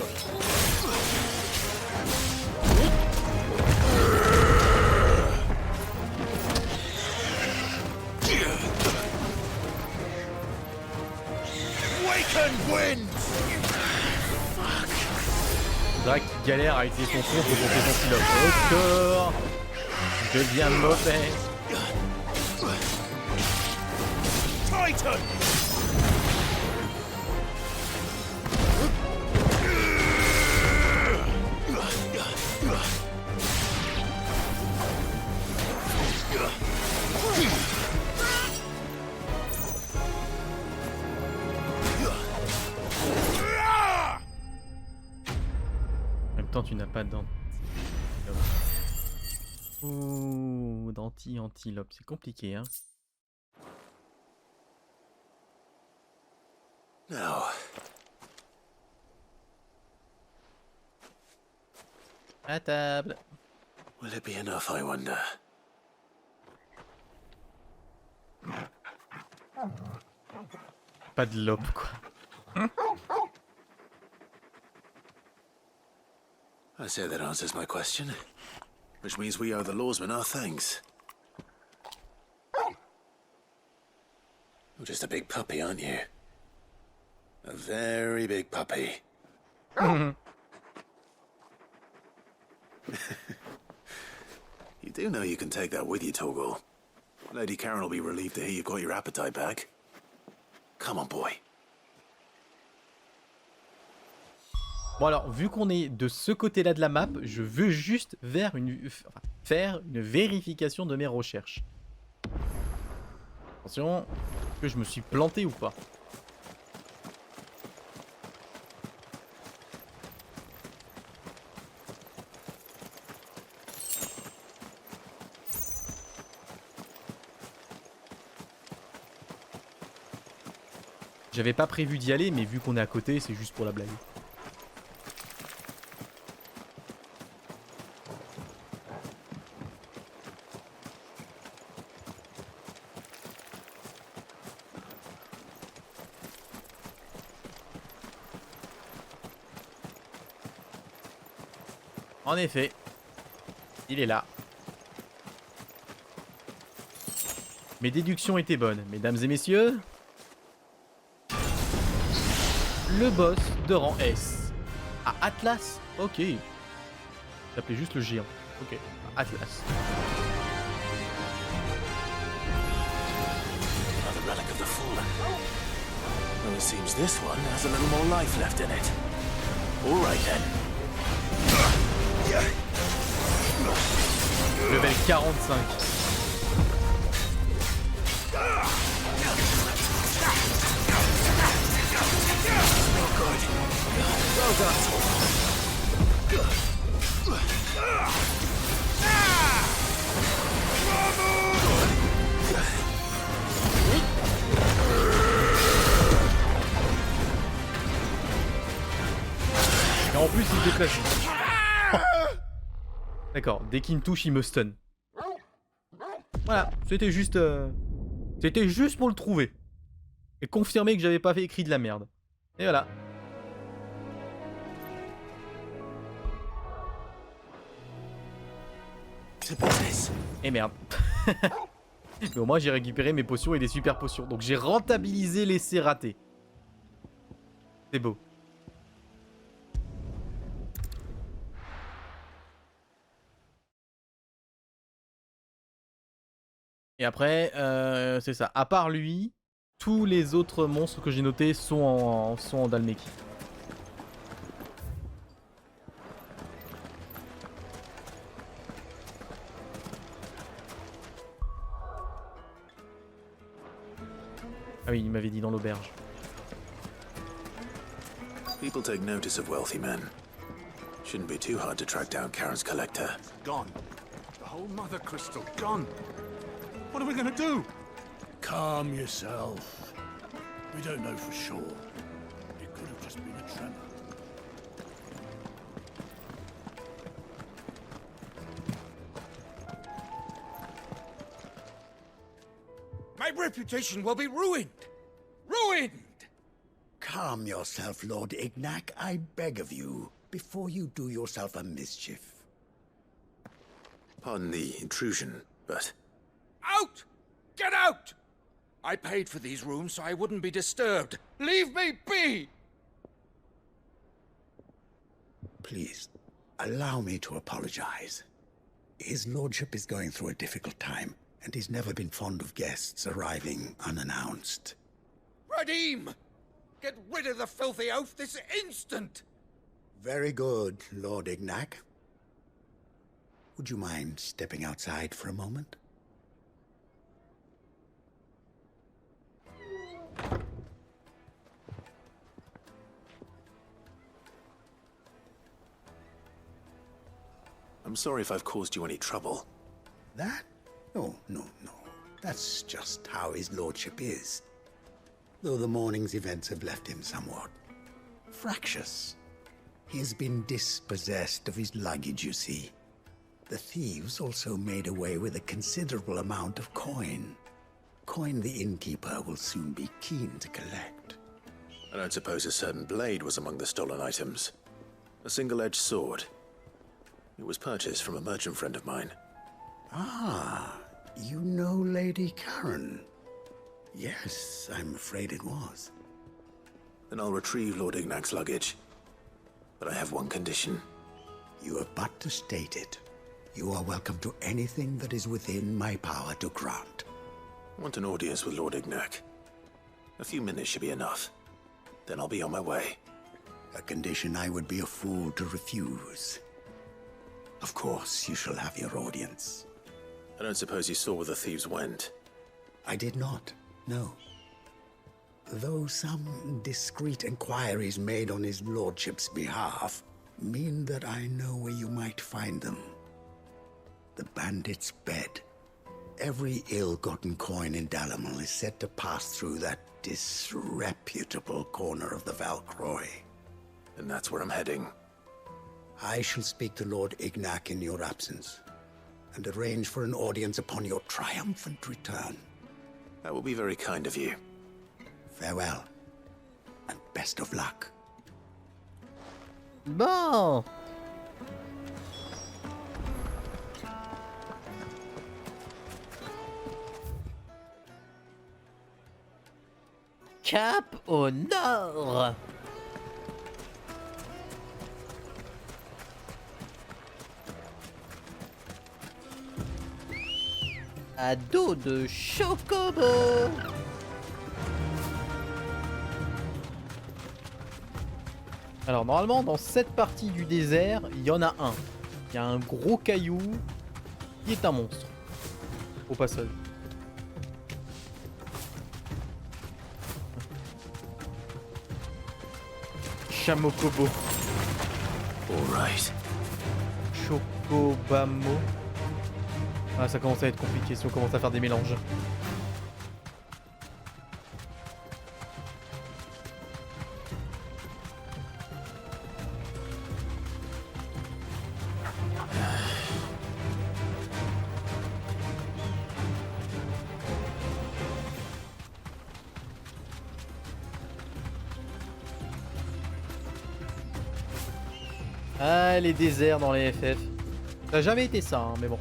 A: Drak qui galère à utiliser son son pour monter son pilote. Au corps. Devient mauvais.
G: Titan!
A: En même temps, tu n'as pas d'antilope. Oh, d'anti-antilope, c'est compliqué, hein.
C: Now,
A: À table.
C: Will it be enough, I wonder?
A: Pas de lope, quoi.
C: I say that answers my question. Which means we owe the lawsman our thanks. You're just a big puppy, aren't you? A very big puppy. You do know you can take that with you, Torgal. Lady Karen will be relieved to hear you've got your appetite back. Come on, boy.
A: Bon alors, vu qu'on est de ce côté-là de la map, je veux juste faire une vérification de mes recherches. Attention, est-ce que je me suis planté ou pas? J'avais pas prévu d'y aller, mais vu qu'on est à côté, c'est juste pour la blague. En effet, il est là. Mes déductions étaient bonnes, mesdames et messieurs. Le boss de rang S. Ah, Atlas. Ok. J'appelais juste le géant. Ok. Atlas.
C: Another relic of the fallen. Well, it seems this one has a little more life left in it. All right then.
A: Level 45. Et en plus il se déplace. D'accord, dès qu'il me touche, il me stun. Voilà, c'était juste pour le trouver. Et confirmer que j'avais pas fait écrit de la merde. Et voilà. Et merde. Mais au moins j'ai récupéré mes potions et des super potions. Donc j'ai rentabilisé l'essai raté. C'est beau. Et après, c'est ça. À part lui, tous les autres monstres que j'ai notés sont en Dalmeki. Ah oui, il m'avait dit dans l'auberge.
C: People take notice of wealthy men. Shouldn't be too hard to track down Karen's collector.
G: Gone. The whole mother crystal gone. What are we gonna do? Calm yourself. We don't know for sure. It could have just been a tremor.
K: My reputation will be ruined! Ruined!
L: Calm yourself, Lord Ignac, I beg of you, before you do yourself a mischief.
C: Pardon the intrusion, but...
K: Out! Get out! I paid for these rooms so I wouldn't be disturbed. Leave me be!
L: Please, allow me to apologize. His lordship is going through a difficult time, and he's never been fond of guests arriving unannounced.
K: Radim! Get rid of the filthy oaf this instant!
L: Very good, Lord Ignac. Would you mind stepping outside for a moment?
C: I'm sorry if I've caused you any trouble.
L: That? No. That's just how his lordship is. Though the morning's events have left him somewhat fractious. He has been dispossessed of his luggage, you see. The thieves also made away with a considerable amount of coin. Coin the innkeeper will soon be keen to collect.
C: I don't suppose a certain blade was among the stolen items. A single-edged sword. It was purchased from a merchant friend of mine.
L: Ah, you know Lady Karen? Yes, I'm afraid it was.
C: Then I'll retrieve Lord Ignac's luggage. But I have one condition.
L: You have but to state it. You are welcome to anything that is within my power to grant.
C: I want an audience with Lord Ignac. A few minutes should be enough. Then I'll be on my way.
L: A condition I would be a fool to refuse. Of course, you shall have your audience.
C: I don't suppose you saw where the thieves went.
L: I did not, no. Though some discreet inquiries made on his lordship's behalf mean that I know where you might find them. The bandit's bed. Every ill-gotten coin in Dalamal is said to pass through that disreputable corner of the Valcroy.
C: And that's where I'm heading.
L: I shall speak to Lord Ignac in your absence, and arrange for an audience upon your triumphant return.
C: That will be very kind of you.
L: Farewell, and best of luck.
A: Bon. Cap au nord. À dos de chocobo. Alors normalement dans cette partie du désert, il y en a un. Il y a un gros caillou qui est un monstre. Au passage. Chamokobo.
C: Alright.
A: Chocobamo. Ah, ça commence à être compliqué si on commence à faire des mélanges. Ah, les déserts dans les FF. Ça n'a jamais été ça, hein, mais bon.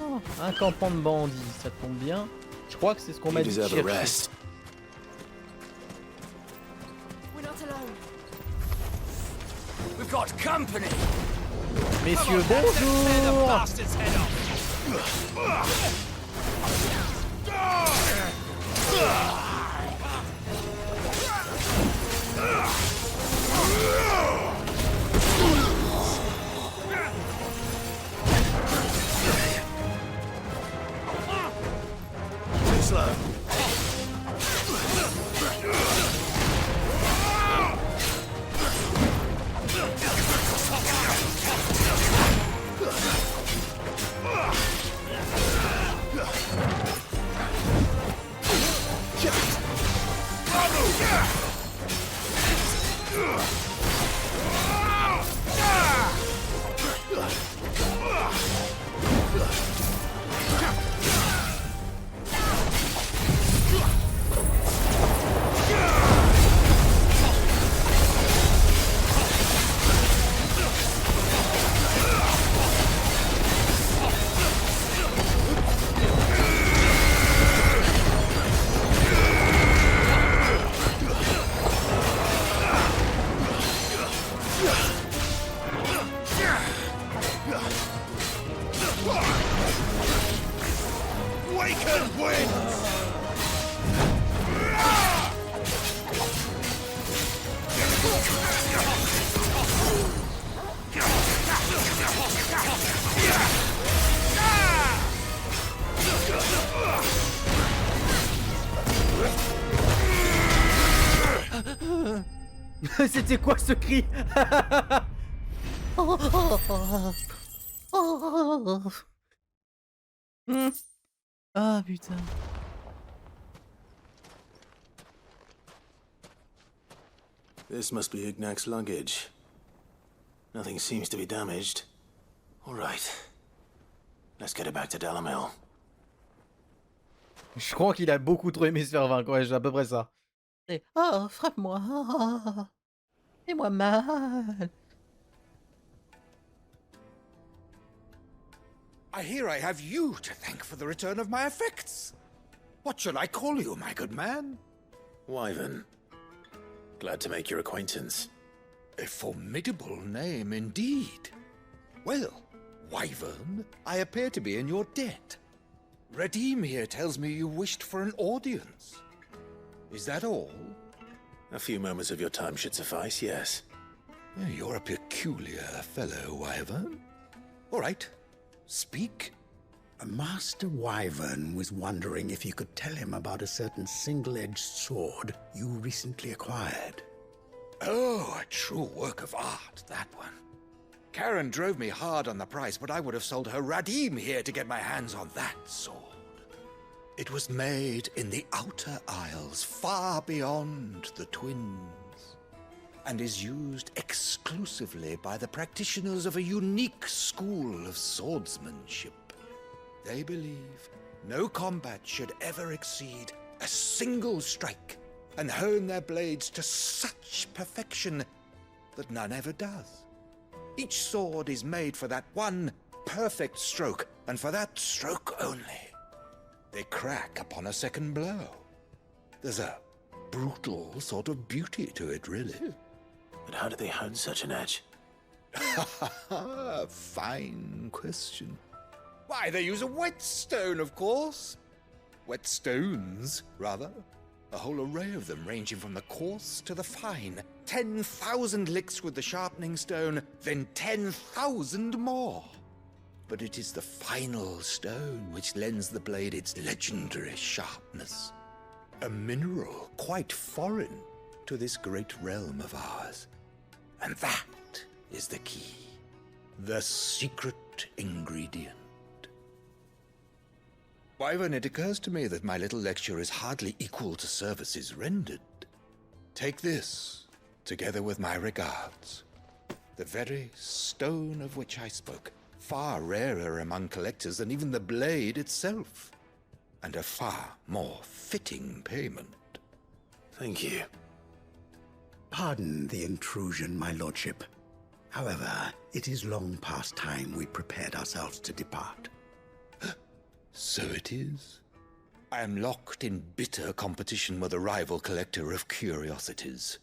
A: Oh, un campement de bandits, ça tombe bien. Je crois que c'est ce qu'on m'a dit de chercher. Messieurs, bonjour.
G: Drakaïne wins!
A: C'était quoi ce cri? Ah putain.
C: This must be Ignac's luggage. Nothing seems to be damaged. All right. Let's get it back to Delamel.
A: Je crois qu'il a beaucoup trop aimé se faire vaincre, ouais, j'ai à peu près ça. Et, oh, frappe-moi. Oh, fais-moi mal.
K: I hear I have you to thank for the return of my effects. What shall I call you, my good man?
C: Wyvern. Glad to make your acquaintance.
K: A formidable name indeed. Well, Wyvern, I appear to be in your debt. Redeem here tells me you wished for an audience. Is that all?
C: A few moments of your time should suffice, yes.
K: You're a peculiar fellow, Wyvern. All right, speak.
L: Master Wyvern was wondering if you could tell him about a certain single-edged sword you recently acquired.
K: Oh, a true work of art, that one. Karen drove me hard on the price, but I would have sold her Radim here to get my hands on that sword. It was made in the Outer Isles, far beyond the Twins, and is used exclusively by the practitioners of a unique school of swordsmanship. They believe no combat should ever exceed a single strike, and hone their blades to such perfection that none ever does. Each sword is made for that one perfect stroke, and for that stroke only. They crack upon a second blow. There's a brutal sort of beauty to it, really.
C: But how do they hone such an edge?
K: Fine question. Why, they use a whetstone, of course. Whetstones, rather. A whole array of them, ranging from the coarse to the fine. 10,000 licks with the sharpening stone, then 10,000 more. But it is the final stone which lends the blade its legendary sharpness. A mineral quite foreign to this great realm of ours. And that is the key. The secret ingredient. Wyvern, it occurs to me that my little lecture is hardly equal to services rendered. Take this, together with my regards. The very stone of which I spoke, far rarer among collectors than even the blade itself, and a far more fitting payment.
C: Thank you.
L: Pardon the intrusion, my lordship. However, it is long past time we prepared ourselves to depart.
K: So it is. I am locked in bitter competition with a rival collector of curiosities.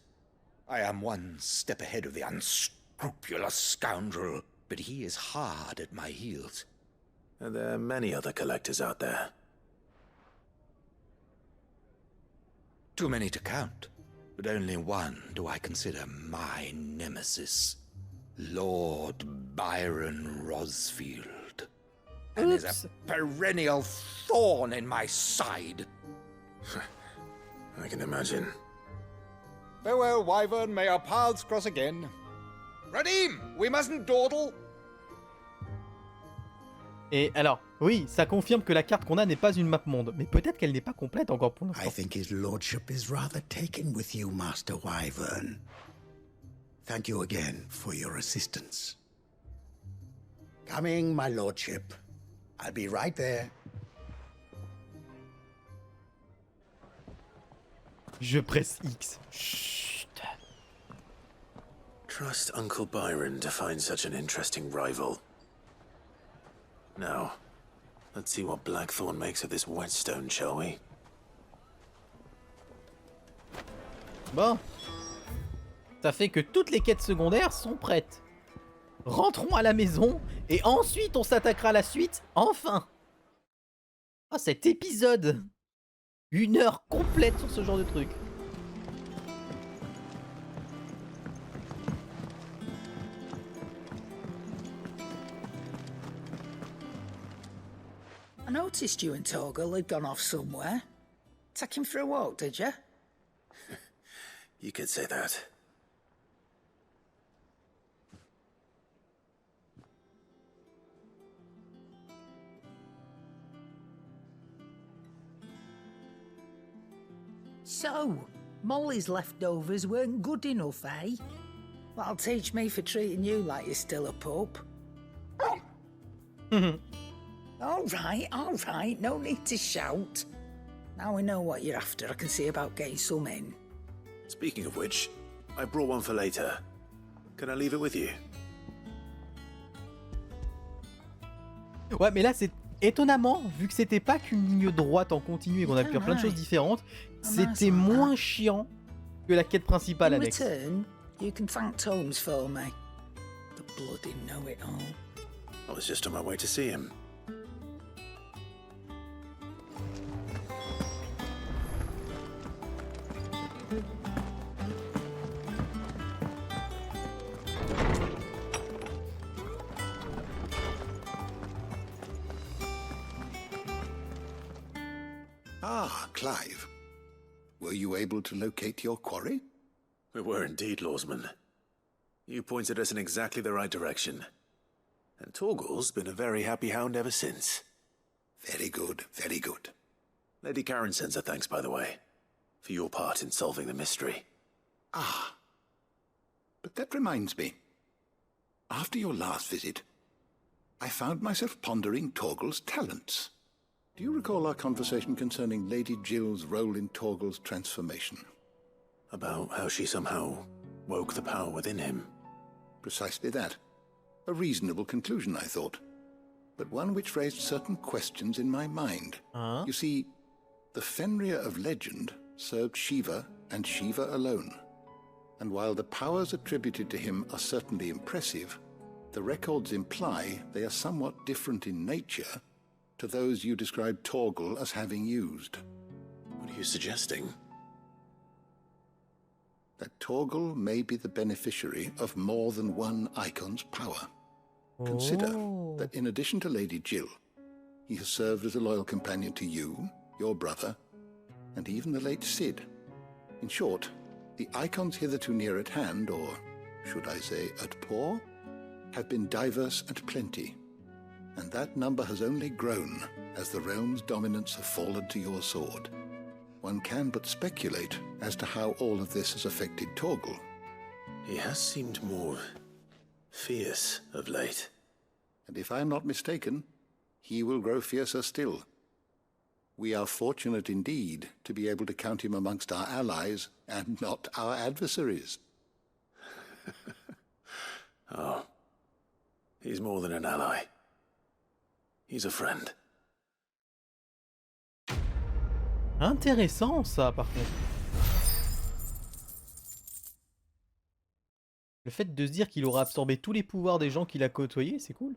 K: I am one step ahead of the unscrupulous scoundrel, but he is hard at my heels.
C: Are there many other collectors out there?
K: Too many to count, but only one do I consider my nemesis. Lord Byron Rosfield. And is a perennial thorn in my side.
C: I can imagine.
K: Farewell, Wyvern. May our paths cross again. Radim, we mustn't dawdle.
A: Et alors, oui, ça confirme que la carte qu'on a n'est pas une map monde, mais peut-être qu'elle n'est pas complète encore pour l'instant.
L: I think his lordship is rather taken with you, Master Wyvern. Thank you again for your assistance. Coming, my lordship. I'll be right there.
A: Je presse X. Chut.
C: Trust Uncle Byron to find such an interesting rival. Now, let's see what Blackthorn makes of this whetstone, shall we?
A: Bon. Ça fait que toutes les quêtes secondaires sont prêtes. Rentrons à la maison et ensuite on s'attaquera à la suite, enfin. Oh, cet épisode! 1 heure complète sur ce genre de truc.
E: I noticed you and Torgal had gone off somewhere. Take him for a walk, did you?
C: You could say that.
E: So, Molly's leftovers weren't good enough, eh? That'll teach me for treating you like you're still a pup. All right, no need to shout. Now we know what you're after, I can see about getting some in.
C: Speaking of which, I brought one for later. Can I leave it with you?
A: Ouais, mais là, c'est étonnamment, vu que c'était pas qu'une ligne droite en continu et qu'on a pu faire plein de choses différentes, c'était moins chiant que la quête principale
E: In
A: annexe.
E: return, you can thank Tomes for me. The bloody know-it-all.
C: I was just on my way to see him.
D: Ah, Clive. Were you able to locate your quarry?
C: We were indeed, Lawsman. You pointed us in exactly the right direction. And Torgal's been a very happy hound ever since.
D: Very good, very good.
C: Lady Karen sends her thanks, by the way, for your part in solving the mystery.
D: Ah. But that reminds me. After your last visit, I found myself pondering Torgal's talents. Do you recall our conversation concerning Lady Jill's role in Torgal's transformation?
C: About how she somehow woke the power within him.
D: Precisely that. A reasonable conclusion, I thought. But one which raised certain questions in my mind. You see, the Fenrir of legend served Shiva and Shiva alone. And while the powers attributed to him are certainly impressive, the records imply they are somewhat different in nature to those you described Torgal as having used.
C: What are you suggesting?
D: That Torgal may be the beneficiary of more than one icon's power. Consider that in addition to Lady Jill, he has served as a loyal companion to you, your brother, and even the late Cid. In short, the icons hitherto near at hand, or should I say at paw, have been diverse and plenty. And that number has only grown as the realm's dominance have fallen to your sword. One can but speculate as to how all of this has affected Torgal.
C: He has seemed more fierce of late.
D: And if I am not mistaken, he will grow fiercer still. We are fortunate indeed to be able to count him amongst our allies and not our adversaries.
C: Oh, he's more than an ally. He's a friend.
A: Intéressant ça par contre. Le fait de se dire qu'il aura absorbé tous les pouvoirs des gens qu'il a côtoyés, c'est cool.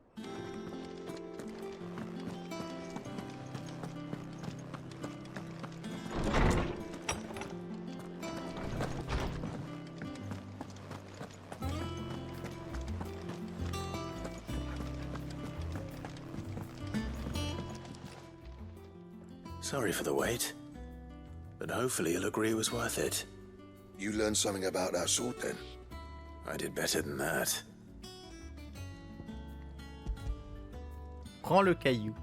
C: Sorry for the wait, but hopefully you'll agree it was worth it.
D: You learned something about that sword then?
C: I did better than that.
A: Prends le caillou.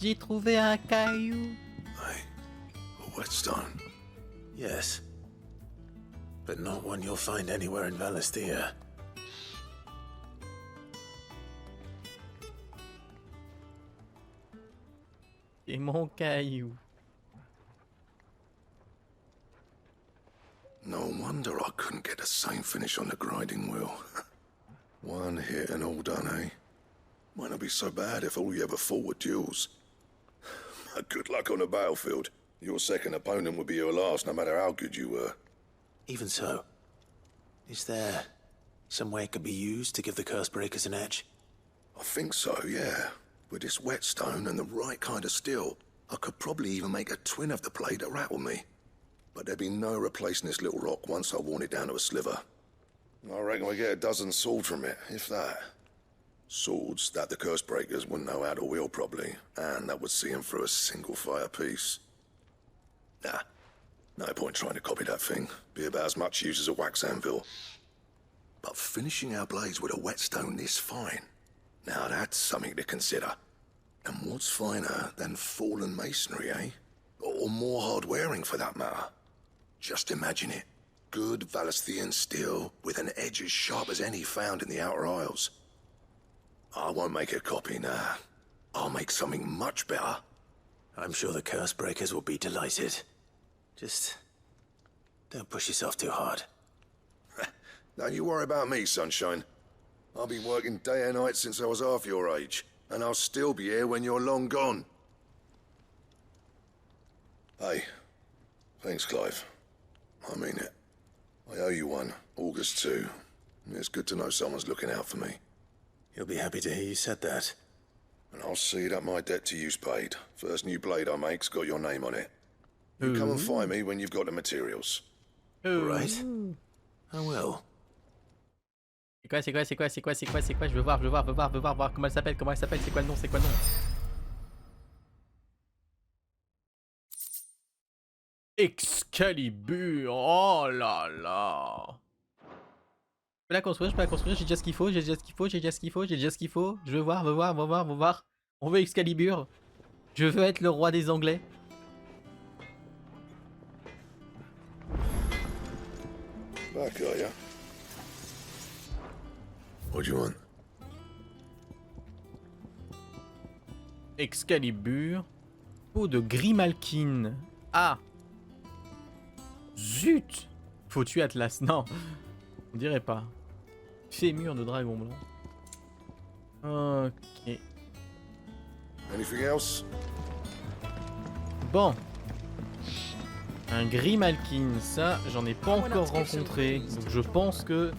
A: J'ai trouvé un caillou.
D: A whetstone?
C: Yes, but not one you'll find anywhere in Valestia.
A: Et mon caillou.
D: No wonder I couldn't get the same finish on the grinding wheel. One hit and all done, eh? Might not be so bad if all you ever fought were duels. Good luck on the battlefield. Your second opponent would be your last, no matter how good you were.
C: Even so, is there some way it could be used to give the curse breakers an edge?
D: I think so, yeah. With this whetstone and the right kind of steel, I could probably even make a twin of the blade that rattled me. But there'd be no replacing this little rock once I worn it down to a sliver. I reckon we get a dozen swords from it, if that. Swords that the curse breakers wouldn't know how to wield properly, and that would see them through a single fire piece. Nah, no point trying to copy that thing. Be about as much use as a wax anvil. But finishing our blades with a whetstone this fine, now that's something to consider. And what's finer than fallen masonry, eh? Or more hard-wearing, for that matter. Just imagine it. Good Valisthian steel with an edge as sharp as any found in the Outer Isles. I won't make a copy, nah. I'll make something much better.
C: I'm sure the curse breakers will be delighted. Just don't push yourself too hard.
D: Don't you worry about me, sunshine. I've been working day and night since I was half your age, and I'll still be here when you're long gone. Hey, thanks, Clive. I mean it. I owe you one, August too. It's good to know someone's looking out for me.
C: He'll be happy to hear you said that.
D: And I'll see that my debt to you's paid. First new blade I make's got your name on it. You come and find me when you've got the materials.
C: Right? I will.
A: C'est quoi? Je veux voir comment elle s'appelle, c'est quoi le nom, Excalibur, oh là là. Je peux la construire, j'ai déjà ce qu'il faut, je veux voir. On veut Excalibur. Je veux être le roi des Anglais.
D: Back, are ya? What do you want?
A: Excalibur. Peau de Grimalkin. Ah. Zut. Faut tuer Atlas. Non. On dirait pas. Fémur de dragon blanc. Ok.
D: Anything else?
A: Bon. Un Grimalkin, ça j'en ai pas encore rencontré. Donc je pense que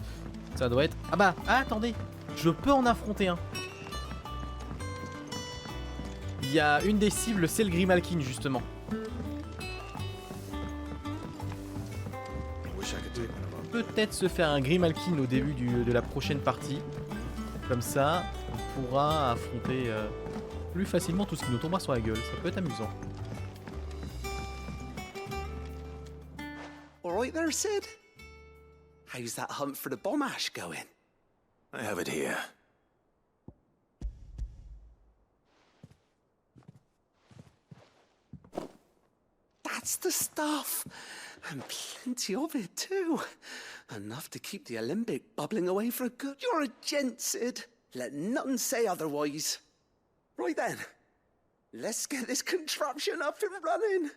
A: ça doit être... Ah bah, attendez. Je peux en affronter un. Il y a une des cibles, c'est le Grimalkin justement. Peut-être se faire un Grimalkin au début de la prochaine partie. Comme ça, on pourra affronter plus facilement tout ce qui nous tombera sur la gueule. Ça peut être amusant.
B: All right there, Sid? How's that hunt for the bomb ash going?
C: I have it here.
B: That's the stuff. And plenty of it, too. Enough to keep the Alembic bubbling away for a good... You're a gent, Sid. Let nothing say otherwise. Right then. Let's get this contraption up and running.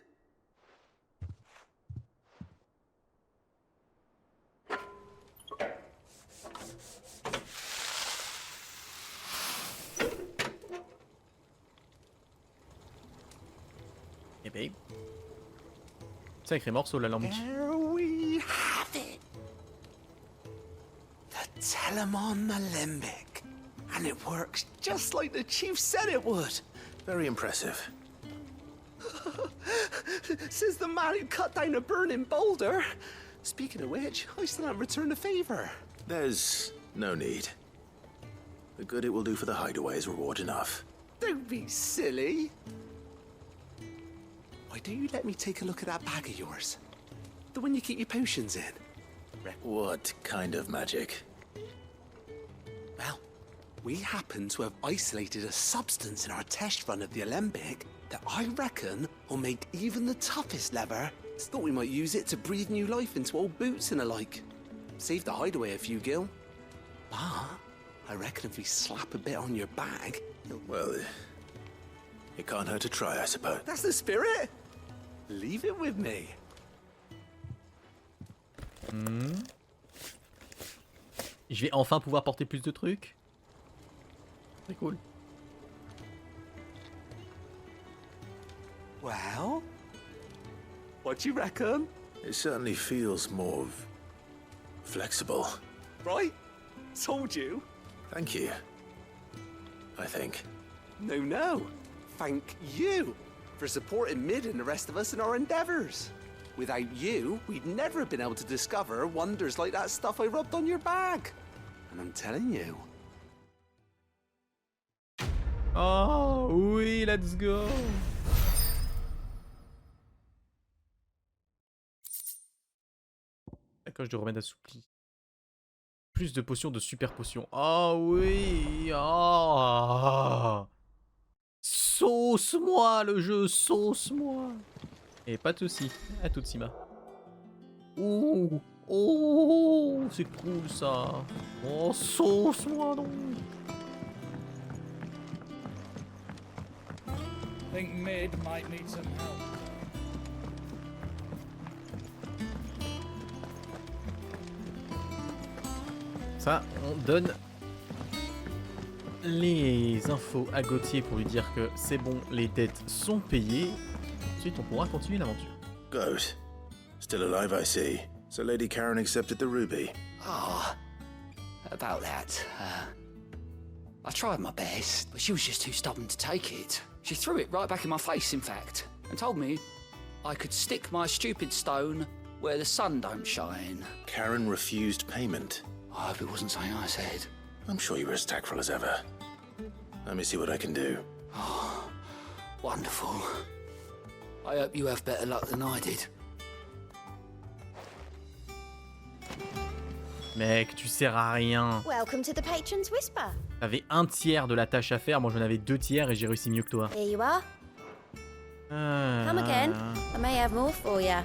A: Eh babe. Sacré morceau la lambiche.
B: There we have it. The Telemon Alembic. And it works just like the chief said it would.
C: Very impressive.
B: Says the man who cut down a burning boulder. Speaking of which, I still haven't returned the favor.
C: There's no need. The good it will do for the hideaway is reward enough.
B: Don't be silly. Why don't you let me take a look at that bag of yours? The one you keep your potions in.
C: What kind of magic?
B: Well, we happen to have isolated a substance in our test run of the Alembic that I reckon will make even the toughest leather. Thought we might use it to breathe new life into old boots and the like. Save the hideaway a few gil. But I reckon if we slap a bit on your bag...
C: Well, it can't hurt to try, I suppose.
B: That's the spirit. Leave it with me.
A: Je vais enfin pouvoir porter plus de trucs. C'est cool.
B: Well, what do you reckon?
C: It certainly feels more flexible.
B: Right? Told you.
C: Thank you. I think.
B: No, no. Thank you for supporting Mid and the rest of us in our endeavors. Without you, we'd never have been able to discover wonders like that stuff I rubbed on your bag. And I'm telling you.
A: Oh oui, let's go. La coche de remède assoupli. Plus de potions, de super potions. Oh oui. Oh. Sauce-moi le jeu, sauce-moi. Et pas de soucis, à tout de Sima. Ouh. Oh, c'est cool ça. Oh, sauce-moi donc.
M: I think Mid might need some help.
A: Ça, on donne les infos à Gauthier pour lui dire que c'est bon, les dettes sont payées. Ensuite, on pourra continuer l'aventure.
C: Goat. Still alive, I see. So Lady Karen accepted the ruby.
B: Ah, about that. I tried my best, but she was just too stubborn to take it. She threw it right back in my face, in fact, and told me I could stick my stupid stone where the sun don't shine.
C: Karen refused payment.
B: I hope it wasn't something I said.
C: I'm sure you were as tactful as ever. Let me see what I can do.
B: Oh, wonderful. I hope you have better luck than I did.
A: Mec, tu sers à rien.
N: Welcome to the Patron's Whisper.
A: T'avais un tiers de la tâche à faire, moi j'en avais 2 tiers et j'ai réussi mieux que toi.
N: Here you are. Come again. I may have more for you.